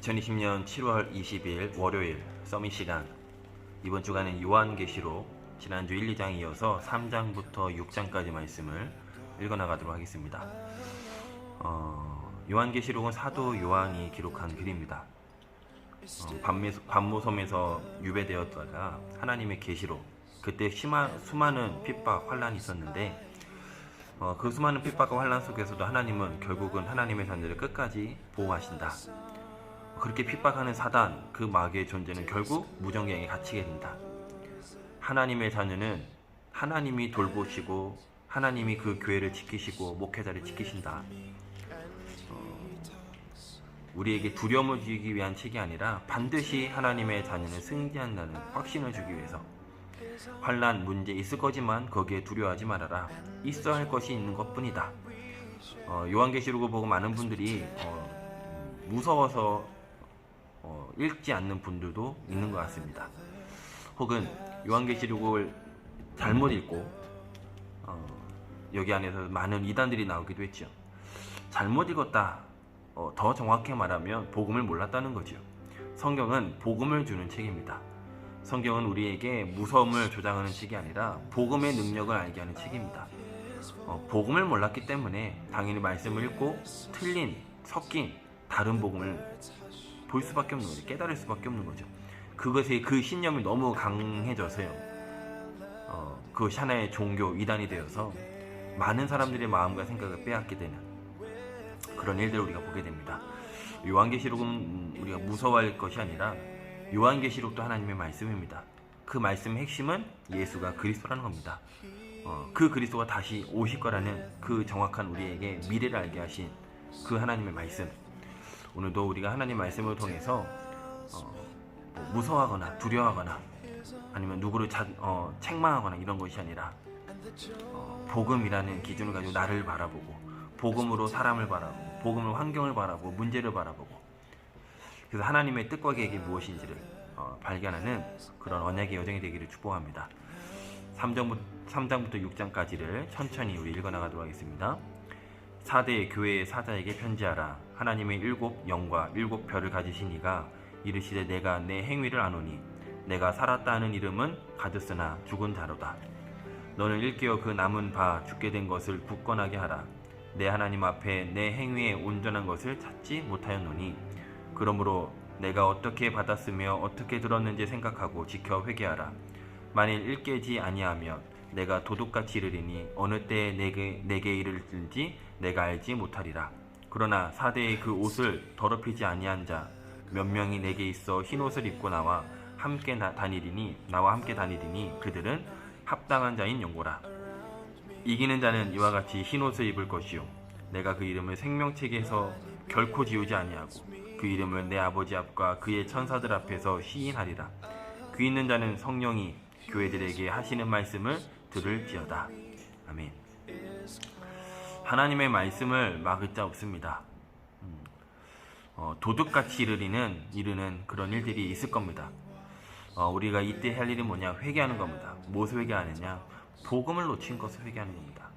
2020년 7월 20일 월요일 서밋 시간, 이번 주간은 요한계시록 지난주 1, 2장 이어서 3장부터 6장까지 말씀을 읽어나가도록 하겠습니다. 요한계시록은 사도 요한이 기록한 글입니다. 반모섬에서 유배되었다가 하나님의 계시로, 그때 수많은 핍박, 환란이 있었는데 그 수많은 핍박과 환란 속에서도 하나님은 결국은 하나님의 자녀를 끝까지 보호하신다. 그렇게 핍박하는 사단, 그 마귀의 존재는 결국 무정경에 갇히게 된다. 하나님의 자녀는 하나님이 돌보시고 하나님이 그 교회를 지키시고 목회자를 지키신다. 우리에게 두려움을 주기 위한 책이 아니라 반드시 하나님의 자녀는 승리한다는 확신을 주기 위해서. 환난, 문제 있을 거지만 거기에 두려워하지 말아라. 있어야 할 것이 있는 것뿐이다. 요한계시록을 보고 많은 분들이 무서워서 읽지 않는 분들도 있는 것 같습니다. 혹은 요한계시록을 잘못 읽고 여기 안에서 많은 이단들이 나오기도 했죠. 잘못 읽었다. 더 정확히 말하면 복음을 몰랐다는 거죠. 성경은 복음을 주는 책입니다. 성경은 우리에게 무서움을 조장하는 책이 아니라 복음의 능력을 알게 하는 책입니다. 복음을 몰랐기 때문에 당연히 말씀을 읽고 틀린, 섞인 다른 복음을 볼 수밖에 없는 거죠. 깨달을 수밖에 없는 거죠. 그것에 그 신념이 너무 강해져서요. 그것이 하나의 종교, 이단이 되어서 많은 사람들의 마음과 생각을 빼앗게 되는 그런 일들을 우리가 보게 됩니다. 요한계시록은 우리가 무서워할 것이 아니라 요한계시록도 하나님의 말씀입니다. 그 말씀의 핵심은 예수가 그리스도라는 겁니다. 그 그리스도가 다시 오실 거라는 그 정확한 우리에게 미래를 알게 하신 그 하나님의 말씀. 오늘도 우리가 하나님 말씀을 통해서 무서워하거나 두려워하거나 아니면 누구를 책망하거나 이런 것이 아니라 복음이라는 기준을 가지고 나를 바라보고, 복음으로 사람을 바라보고, 복음으로 환경을 바라보고, 문제를 바라보고, 그래서 하나님의 뜻과 계획이 무엇인지를 발견하는 그런 언약의 여정이 되기를 축복합니다. 3장부터 6장까지를 천천히 우리 읽어나가도록 하겠습니다. 4대 교회의 사자에게 편지하라. 하나님의 7 영과 7 별을 가지신 이가 이르시되 내가 내 행위를 아노니 내가 살았다 하는 이름은 가졌으나 죽은 자로다. 너는 일깨어 그 남은 바 죽게 된 것을 굳건하게 하라. 내 하나님 앞에 내 행위의 온전한 것을 찾지 못하였노니 그러므로 내가 어떻게 받았으며 어떻게 들었는지 생각하고 지켜 회개하라. 만일 일깨지 아니하면 내가 도둑같이 이르리니 어느 때에 내게 이르든지 내가 알지 못하리라. 그러나 4대의 그 옷을 더럽히지 아니한 자 몇 명이 내게 있어 흰 옷을 입고 나와 함께 다니리니 그들은 합당한 자인 영고라. 이기는 자는 이와 같이 흰 옷을 입을 것이요 내가 그 이름을 생명책에서 결코 지우지 아니하고 그 이름을 내 아버지 앞과 그의 천사들 앞에서 시인하리라. 귀 있는 자는 성령이 교회들에게 하시는 말씀을 들을지어다. 아멘. 하나님의 말씀을 막을 자 없습니다. 도둑같이 이르는 그런 일들이 있을 겁니다. 우리가 이때 할 일이 뭐냐? 회개하는 겁니다. 무엇을 회개하느냐? 복음을 놓친 것을 회개하는 겁니다.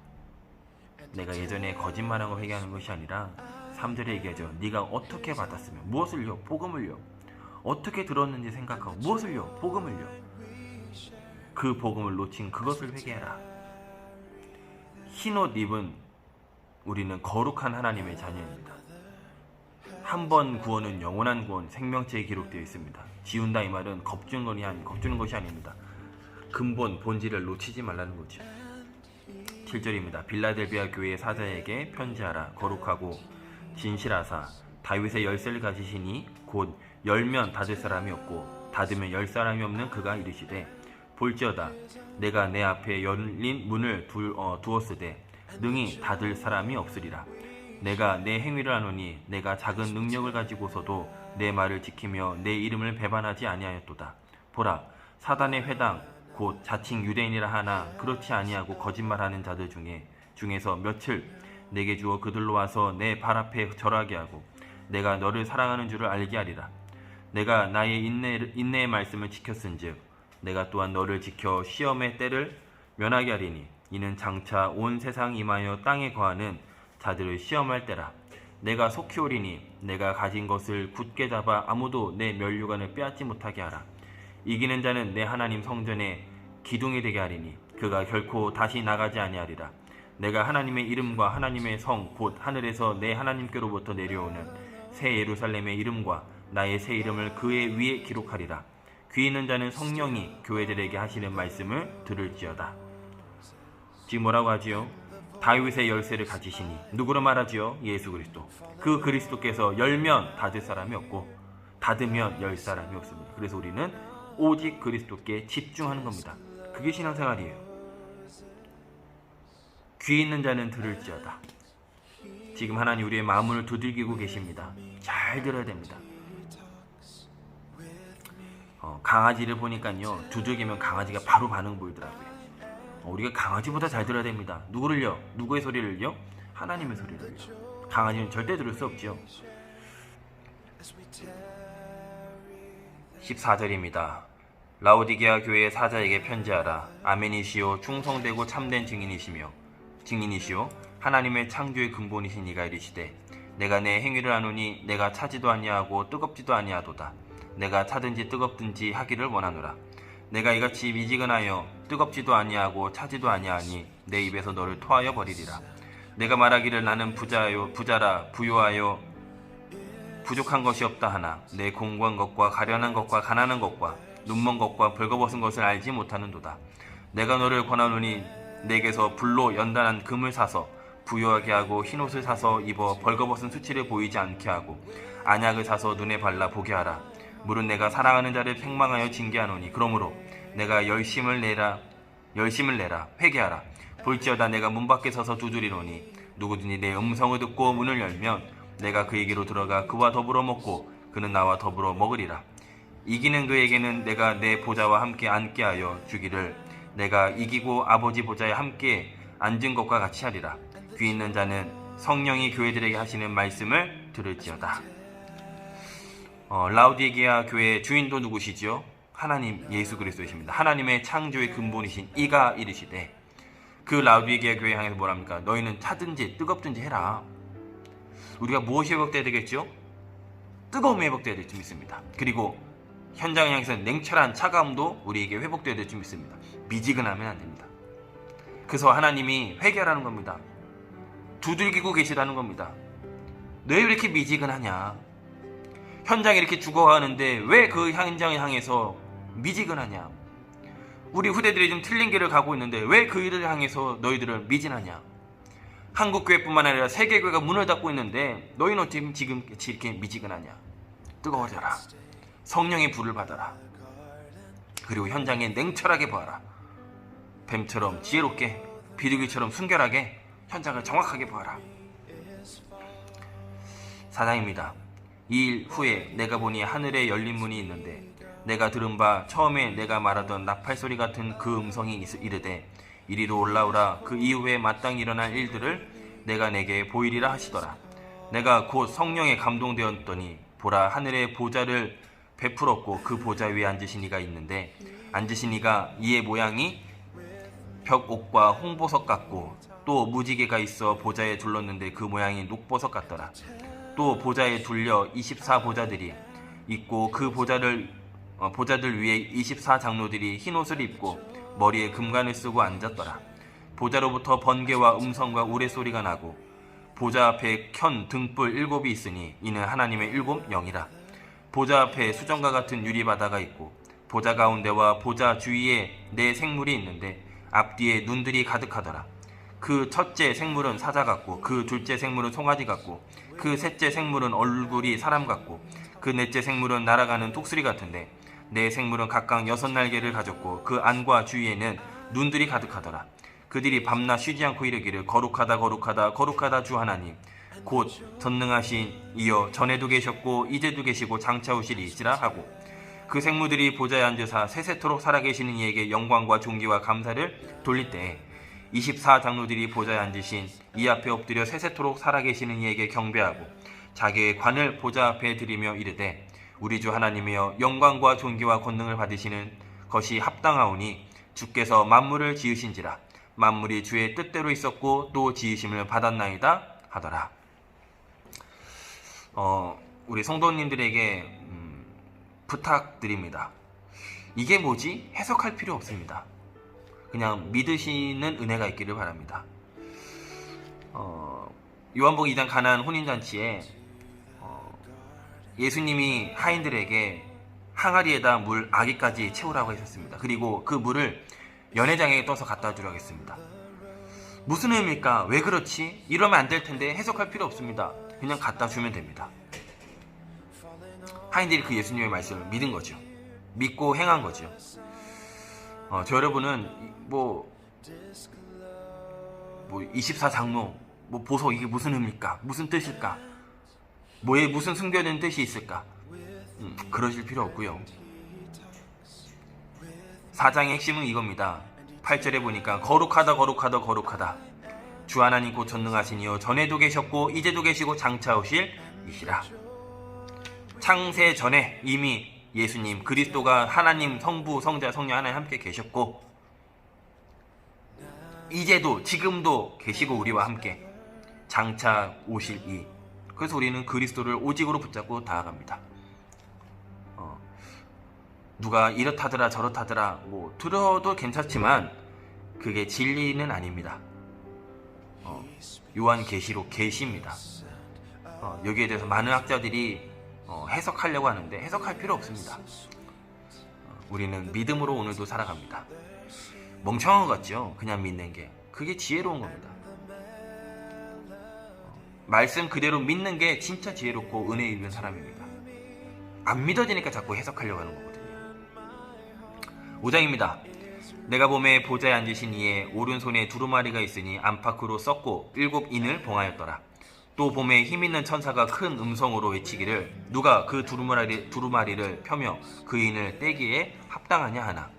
내가 예전에 거짓말한 거 회개하는 것이 아니라 3절에 얘기하죠. 네가 어떻게 받았으면 무엇을요? 복음을요. 어떻게 들었는지 생각하고 무엇을요? 복음을요. 그 복음을 놓친 그것을 회개해라. 흰옷 입은 우리는 거룩한 하나님의 자녀입니다. 한 번 구원은 영원한 구원, 생명체에 기록되어 있습니다. 지운다 이 말은 겁주는 것이 아닙니다. 근본, 본질을 놓치지 말라는 거죠. 7절입니다. 빌라델비아 교회의 사자에게 편지하라. 거룩하고 진실하사 다윗의 열쇠를 가지시니 곧 열면 닫을 사람이 없고 닫으면 열 사람이 없는 그가 이르시되 볼지어다 내가 내 앞에 열린 문을 두었으되 능히 닫을 사람이 없으리라. 내가 내 행위를 아노니 내가 작은 능력을 가지고서도 내 말을 지키며 내 이름을 배반하지 아니하였도다. 보라, 사단의 회당 곧 자칭 유대인이라 하나 그렇지 아니하고 거짓말하는 자들 중에서 며칠 내게 주어 그들로 와서 내 발 앞에 절하게 하고 내가 너를 사랑하는 줄을 알게 하리라. 내가 나의 인내의 말씀을 지켰은즉 내가 또한 너를 지켜 시험의 때를 면하게 하리니 이는 장차 온 세상 임하여 땅에 거하는 자들을 시험할 때라. 내가 속히 오리니 내가 가진 것을 굳게 잡아 아무도 내 면류관을 빼앗지 못하게 하라. 이기는 자는 내 하나님 성전에 기둥이 되게 하리니 그가 결코 다시 나가지 아니하리라. 내가 하나님의 이름과 하나님의 성 곧 하늘에서 내 하나님께로부터 내려오는 새 예루살렘의 이름과 나의 새 이름을 그의 위에 기록하리라. 귀 있는 자는 성령이 교회들에게 하시는 말씀을 들을지어다. 지금 뭐라고 하지요? 다윗의 열쇠를 가지시니 누구로 말하지요? 예수 그리스도. 그 그리스도께서 열면 닫을 사람이 없고 닫으면 열 사람이 없습니다. 그래서 우리는 오직 그리스도께 집중하는 겁니다. 그게 신앙생활이에요. 귀 있는 자는 들을지어다. 지금 하나님 우리의 마음을 두들기고 계십니다. 잘 들어야 됩니다. 강아지를 보니까요, 두들기면 강아지가 바로 반응 보이더라고요. 우리가 강아지보다 잘 들어야 됩니다. 누구를요? 누구의 소리를요? 하나님의 소리를요. 강아지는 절대 들을 수 없죠. 14절입니다. 라오디게아 교회의 사자에게 편지하라. 아멘이시오 충성되고 참된 증인이시오 하나님의 창조의 근본이신 이가 이르시되 내가 내 행위를 아노니 내가 차지도 아니하고 뜨겁지도 아니하도다. 내가 차든지 뜨겁든지 하기를 원하노라. 내가 이같이 미지근하여 뜨겁지도 아니하고 차지도 아니하니 내 입에서 너를 토하여 버리리라. 내가 말하기를 나는 부자라 부요하여 부족한 것이 없다 하나 내 공고한 것과 가련한 것과 가난한 것과 눈먼 것과 벌거벗은 것을 알지 못하는도다. 내가 너를 권하노니 내게서 불로 연단한 금을 사서 부요하게 하고 흰옷을 사서 입어 벌거벗은 수치를 보이지 않게 하고 안약을 사서 눈에 발라 보게 하라. 물은 내가 사랑하는 자를 팽망하여 징계하노니 그러므로 내가 열심을 내라 회개하라. 볼지어다 내가 문 밖에 서서 두드리노니 누구든지 내 음성을 듣고 문을 열면 내가 그에게로 들어가 그와 더불어 먹고 그는 나와 더불어 먹으리라. 이기는 그에게는 내가 내 보좌와 함께 앉게 하여 주기를 내가 이기고 아버지 보좌에 함께 앉은 것과 같이 하리라. 귀 있는 자는 성령이 교회들에게 하시는 말씀을 들을지어다. 라오디게아 교회의 주인도 누구시죠? 하나님 예수 그리스도이십니다. 하나님의 창조의 근본이신 이가 이르시되 그 라오디게아 교회 향해서 뭐랍니까? 너희는 차든지 뜨겁든지 해라. 우리가 무엇이 회복돼야 되겠죠? 뜨거움이 회복돼야 될 줄 믿습니다. 그리고 현장을 향해서 냉철한 차가움도 우리에게 회복돼야 될 줄 믿습니다. 미지근하면 안 됩니다. 그래서 하나님이 회개하라는 겁니다. 두들기고 계시다는 겁니다. 왜 이렇게 미지근하냐? 현장에 이렇게 죽어가는데 왜 그 현장을 향해서 미지근하냐? 우리 후대들이 좀 틀린 길을 가고 있는데 왜 그 일을 향해서 너희들을 미진하냐? 한국교회뿐만 아니라 세계교회가 문을 닫고 있는데 너희는 어떻게 지금 이렇게 미지근하냐? 뜨거워져라. 성령의 불을 받아라. 그리고 현장에 냉철하게 보아라. 뱀처럼 지혜롭게 비둘기처럼 순결하게 현장을 정확하게 보아라. 사장입니다. 이 일 후에 내가 보니 하늘에 열린 문이 있는데 내가 들은 바 처음에 내가 말하던 나팔소리 같은 그 음성이 이르되 이리로 올라오라. 그 이후에 마땅히 일어날 일들을 내가 내게 보이리라 하시더라. 내가 곧 성령에 감동되었더니 보라 하늘의 보좌를 베풀었고 그 보좌 위에 앉으신 이가 있는데 앉으신 이가 이의 모양이 벽옥과 홍보석 같고 또 무지개가 있어 보좌에 둘렀는데 그 모양이 녹보석 같더라. 또 보좌에 둘려 24보좌들이 있고 그 보좌들 위에 24장로들이 흰옷을 입고 머리에 금관을 쓰고 앉았더라. 보좌로부터 번개와 음성과 우레소리가 나고 보좌 앞에 켠 등불 7이 있으니 이는 하나님의 7 영이라. 보좌 앞에 수정과 같은 유리바다가 있고 보좌 가운데와 보좌 주위에 4 생물이 있는데 앞뒤에 눈들이 가득하더라. 그 첫째 생물은 사자 같고 그 둘째 생물은 송아지 같고 그 셋째 생물은 얼굴이 사람 같고 그 넷째 생물은 날아가는 독수리 같은데 4 생물은 각각 6날개를 가졌고 그 안과 주위에는 눈들이 가득하더라. 그들이 밤낮 쉬지 않고 이르기를 거룩하다 거룩하다 거룩하다 주 하나님 곧 전능하신 이여 전에도 계셨고 이제도 계시고 장차 오시리이시라 하고 그 생물들이 보좌에 앉으사 세세토록 살아계시는 이에게 영광과 존귀와 감사를 돌릴 때에 24장로들이 보좌에 앉으신 이 앞에 엎드려 세세토록 살아계시는 이에게 경배하고 자기의 관을 보좌 앞에 드리며 이르되 우리 주 하나님이여 영광과 존귀와 권능을 받으시는 것이 합당하오니 주께서 만물을 지으신지라 만물이 주의 뜻대로 있었고 또 지으심을 받았나이다 하더라. 우리 성도님들에게 부탁드립니다. 이게 뭐지? 해석할 필요 없습니다. 그냥 믿으시는 은혜가 있기를 바랍니다. 요한복음 2장 가나안 혼인잔치에 예수님이 하인들에게 항아리에다 물 아기까지 채우라고 하셨습니다. 그리고 그 물을 연회장에 떠서 갖다 주라고 했습니다. 무슨 의미일까? 왜 그렇지? 이러면 안 될 텐데 해석할 필요 없습니다. 그냥 갖다 주면 됩니다. 하인들이 그 예수님의 말씀을 믿은 거죠. 믿고 행한 거죠. 저 여러분은 뭐 24장로 보석 이게 무슨 의미일까? 무슨 뜻일까? 뭐에 무슨 숨겨진 뜻이 있을까? 그러실 필요 없고요. 4장의 핵심은 이겁니다. 8절에 보니까 거룩하다 주 하나님 곧 전능하신 이여 전에도 계셨고 이제도 계시고 장차 오실 이시라. 창세 전에 이미 예수님 그리스도가 하나님 성부 성자 성령 하나님 함께 계셨고 이제도 지금도 계시고 우리와 함께 장차 오실 이. 그래서 우리는 그리스도를 오직으로 붙잡고 나아갑니다. 누가 이렇다더라 저렇다더라 들어도 괜찮지만 그게 진리는 아닙니다. 요한계시록 계시입니다. 여기에 대해서 많은 학자들이 해석하려고 하는데 해석할 필요 없습니다. 우리는 믿음으로 오늘도 살아갑니다. 멍청한 것 같죠? 그냥 믿는 게. 그게 지혜로운 겁니다. 말씀 그대로 믿는 게 진짜 지혜롭고 은혜 있는 사람입니다. 안 믿어지니까 자꾸 해석하려고 하는 거거든요. 5장입니다. 내가 봄에 보좌에 앉으신 이에 오른손에 두루마리가 있으니 안팎으로 썩고 7인을 봉하였더라. 또 봄에 힘있는 천사가 큰 음성으로 외치기를 누가 그 두루마리를 펴며 그 인을 떼기에 합당하냐 하나.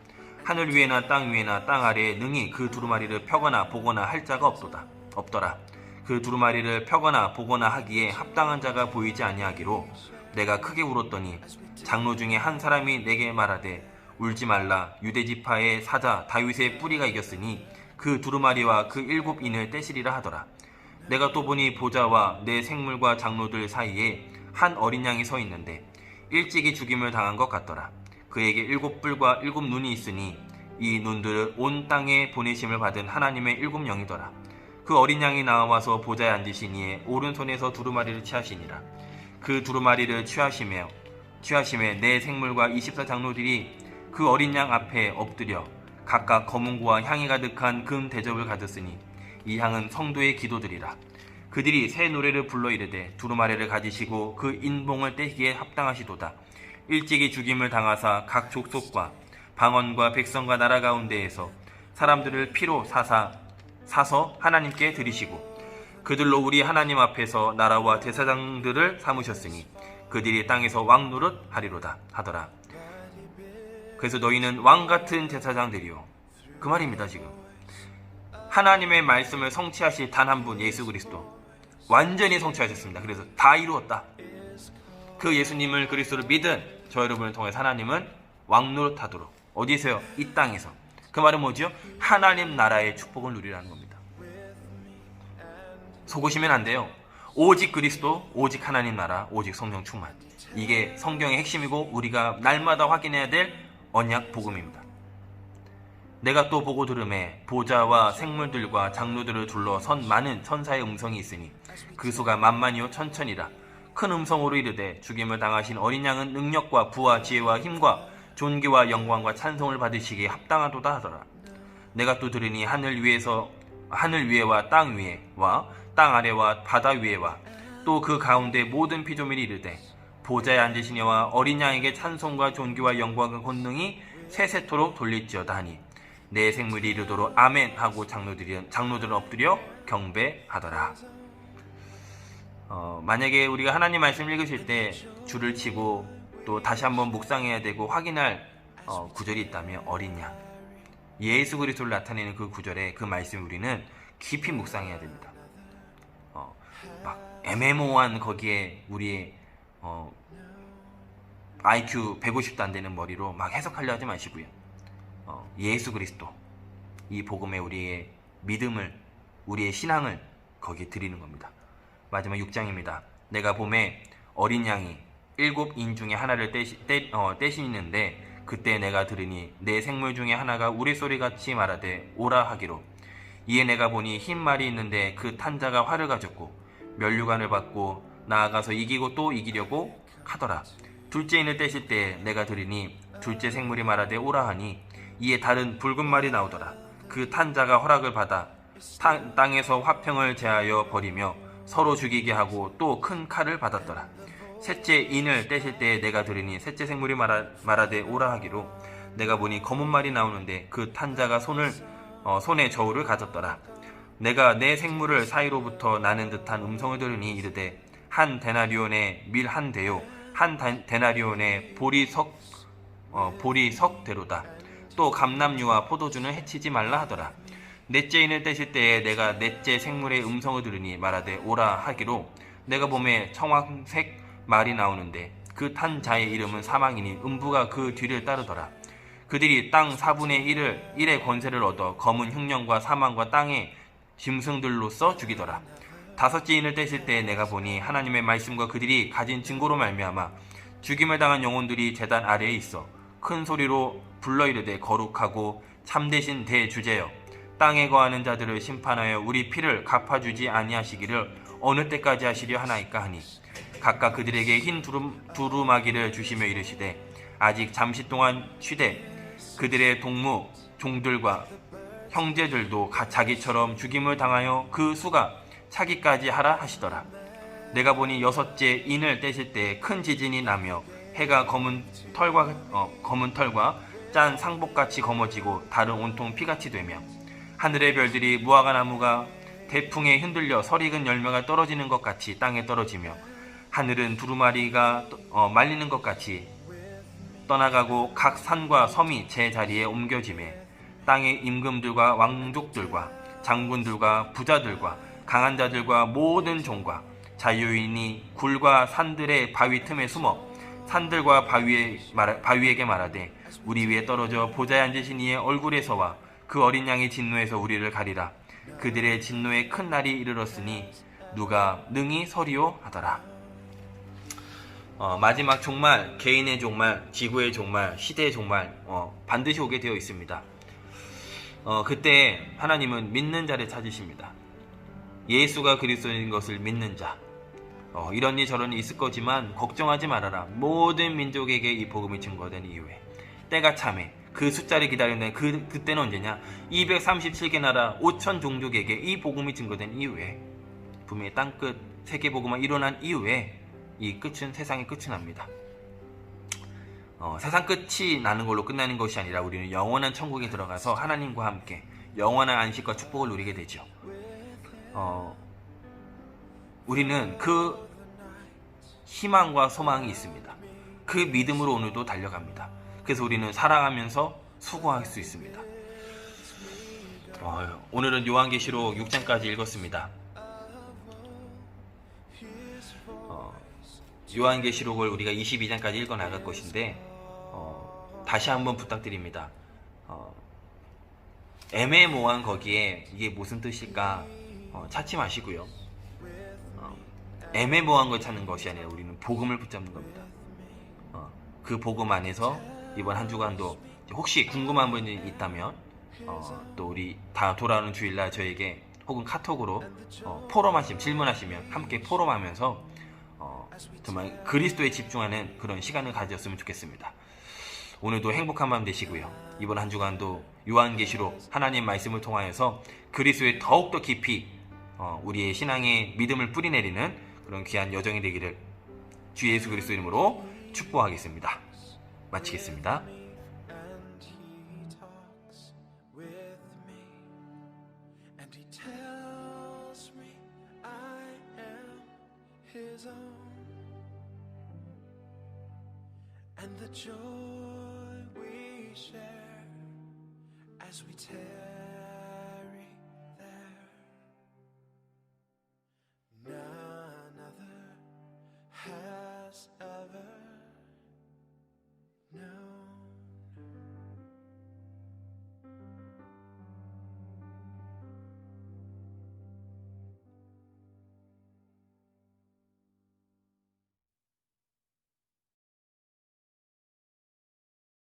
하늘 위에나 땅 위에나 땅 아래에 능히 그 두루마리를 펴거나 보거나 할 자가 없더라. 그 두루마리를 펴거나 보거나 하기에 합당한 자가 보이지 아니하기로 내가 크게 울었더니 장로 중에 한 사람이 내게 말하되 울지 말라. 유대지파의 사자 다윗의 뿌리가 이겼으니 그 두루마리와 그 7인을 떼시리라 하더라. 내가 또 보니 보좌와 내 생물과 장로들 사이에 한 어린 양이 서 있는데 일찍이 죽임을 당한 것 같더라. 그에게 7뿔과 7눈이 있으니 이 눈들은 온 땅에 보내심을 받은 하나님의 7영이더라. 그 어린 양이 나와서 보좌에 앉으신 이에 오른손에서 두루마리를 취하시니라. 그 두루마리를 취하심에 내 생물과 24장로들이 그 어린 양 앞에 엎드려 각각 검은고와 향이 가득한 금 대접을 가졌으니 이 향은 성도의 기도들이라. 그들이 새 노래를 불러 이르되 두루마리를 가지시고 그 인봉을 떼기에 합당하시도다. 일찍이 죽임을 당하사 각 족속과 방언과 백성과 나라 가운데에서 사람들을 피로 사서 하나님께 드리시고 그들로 우리 하나님 앞에서 나라와 제사장들을 삼으셨으니 그들이 땅에서 왕 노릇 하리로다 하더라. 그래서 너희는 왕같은 제사장들이요. 그 말입니다. 지금 하나님의 말씀을 성취하실 단 한 분 예수 그리스도 완전히 성취하셨습니다. 그래서 다 이루었다. 그 예수님을 그리스도를 믿은 저 여러분을 통해서 하나님은 왕노릇하도록 어디서요? 이 땅에서. 그 말은 뭐죠? 하나님 나라의 축복을 누리라는 겁니다. 속으시면 안 돼요. 오직 그리스도, 오직 하나님 나라, 오직 성령 충만. 이게 성경의 핵심이고 우리가 날마다 확인해야 될 언약 복음입니다. 내가 또 보고 들음에 보좌와 생물들과 장로들을 둘러 선 많은 천사의 음성이 있으니 그 수가 만만이요 천천이라. 큰 음성으로 이르되 죽임을 당하신 어린 양은 능력과 부와 지혜와 힘과 존귀와 영광과 찬송을 받으시기에 합당하도다 하더라. 내가 또 들으니 하늘 위에와 땅 위에와 땅 아래와 바다 위에와 또 그 가운데 모든 피조물이 이르되 보좌에 앉으신 이와 어린 양에게 찬송과 존귀와 영광과 권능이 세세토록 돌릴지어다 하니 내 생물이 이르도록 아멘 하고 장로들은 엎드려 경배하더라. 만약에 우리가 하나님 말씀 읽으실 때 줄을 치고 또 다시 한번 묵상해야 되고 확인할 구절이 있다면 어린 양 예수 그리스도를 나타내는 그 구절에 그 말씀 우리는 깊이 묵상해야 됩니다. 막 애매모호한 거기에 우리의 IQ 150도 안 되는 머리로 막 해석하려 하지 마시고요. 예수 그리스도 이 복음에 우리의 믿음을 우리의 신앙을 거기에 드리는 겁니다. 마지막 6장입니다. 내가 봄에 어린 양이 7인 중에 하나를 떼시는데 그때 내가 들으니 내 생물 중에 하나가 우레소리같이 말하되 오라 하기로 이에 내가 보니 흰 말이 있는데 그 탄자가 활을 가졌고 면류관을 받고 나아가서 이기고 또 이기려고 하더라. 둘째 인을 떼실 때 내가 들으니 둘째 생물이 말하되 오라 하니 이에 다른 붉은 말이 나오더라. 그 탄자가 허락을 받아 땅에서 화평을 제하여 버리며 서로 죽이게 하고 또 큰 칼을 받았더라. 셋째 인을 떼실 때 내가 들으니 셋째 생물이 말하되 오라 하기로 내가 보니 검은 말이 나오는데 그 탄자가 손에 저울을 가졌더라. 내가 내 생물을 사이로부터 나는 듯한 음성을 들으니 이르되 한 데나리온의 밀 한 대요 한 데나리온의 보리 석대로다. 또 감람류와 포도주는 해치지 말라 하더라. 넷째 인을 떼실 때에 내가 넷째 생물의 음성을 들으니 말하되 오라 하기로 내가 봄에 청황색 말이 나오는데 그 탄 자의 이름은 사망이니 음부가 그 뒤를 따르더라. 그들이 땅 4분의 1의 권세를 얻어 검은 흉년과 사망과 땅의 짐승들로써 죽이더라. 다섯째 인을 떼실 때 내가 보니 하나님의 말씀과 그들이 가진 증거로 말미암아 죽임을 당한 영혼들이 제단 아래에 있어 큰 소리로 불러 이르되 거룩하고 참되신 대주제여 땅에 거하는 자들을 심판하여 우리 피를 갚아주지 아니하시기를 어느 때까지 하시려 하나이까 하니 각각 그들에게 흰 두루마기를 주시며 이르시되 아직 잠시 동안 쉬되 그들의 동무 종들과 형제들도 자기처럼 죽임을 당하여 그 수가 차기까지 하라 하시더라. 내가 보니 여섯째 인을 떼실 때 큰 지진이 나며 해가 검은 털과 짠 상복같이 검어지고 달은 온통 피같이 되며 하늘의 별들이 무화과 나무가 대풍에 흔들려 설익은 열매가 떨어지는 것 같이 땅에 떨어지며 하늘은 두루마리가 말리는 것 같이 떠나가고 각 산과 섬이 제 자리에 옮겨지매 땅의 임금들과 왕족들과 장군들과 부자들과 강한 자들과 모든 종과 자유인이 굴과 산들의 바위 틈에 숨어 산들과 바위에게 말하되 우리 위에 떨어져 보좌에 앉으신 이의 얼굴에서와 그 어린 양의 진노에서 우리를 가리라. 그들의 진노의 큰 날이 이르렀으니 누가 능히 서리오 하더라. 마지막 종말, 개인의 종말, 지구의 종말, 시대의 종말 반드시 오게 되어 있습니다. 그때 하나님은 믿는 자를 찾으십니다. 예수가 그리스도인 것을 믿는 자. 이러니 저러니 있을 거지만 걱정하지 말아라. 모든 민족에게 이 복음이 증거된 이후에 때가 참해 그 숫자를 기다리는 그때는 언제냐? 237개 나라 5천 종족에게 이 복음이 증거된 이후에 분명히 땅끝 세계 복음이 일어난 이후에 이 끝은 세상의 끝이 납니다. 세상 끝이 나는 걸로 끝나는 것이 아니라 우리는 영원한 천국에 들어가서 하나님과 함께 영원한 안식과 축복을 누리게 되죠. 우리는 그 희망과 소망이 있습니다. 그 믿음으로 오늘도 달려갑니다. 그래서 우리는 살아가면서 수고할 수 있습니다. 오늘은 요한계시록 6장까지 읽었습니다. 요한계시록을 우리가 22장까지 읽어 나갈 것인데 다시 한번 부탁드립니다. 애매모호한 거기에 이게 무슨 뜻일까 찾지 마시고요. 애매모호한 걸 찾는 것이 아니라 우리는 복음을 붙잡는 겁니다. 그 복음 안에서 이번 한 주간도 혹시 궁금한 분이 있다면 또 우리 다 돌아오는 주일날 저에게 혹은 카톡으로 포럼하시면 질문하시면 함께 포럼하면서 정말 그리스도에 집중하는 그런 시간을 가졌으면 좋겠습니다. 오늘도 행복한 밤 되시고요. 이번 한 주간도 요한계시록 하나님 말씀을 통하여서 그리스도에 더욱더 깊이 우리의 신앙의 믿음을 뿌리내리는 그런 귀한 여정이 되기를 주 예수 그리스도 이름으로 축복하겠습니다. 마치겠습니다. And the joy we share as we tell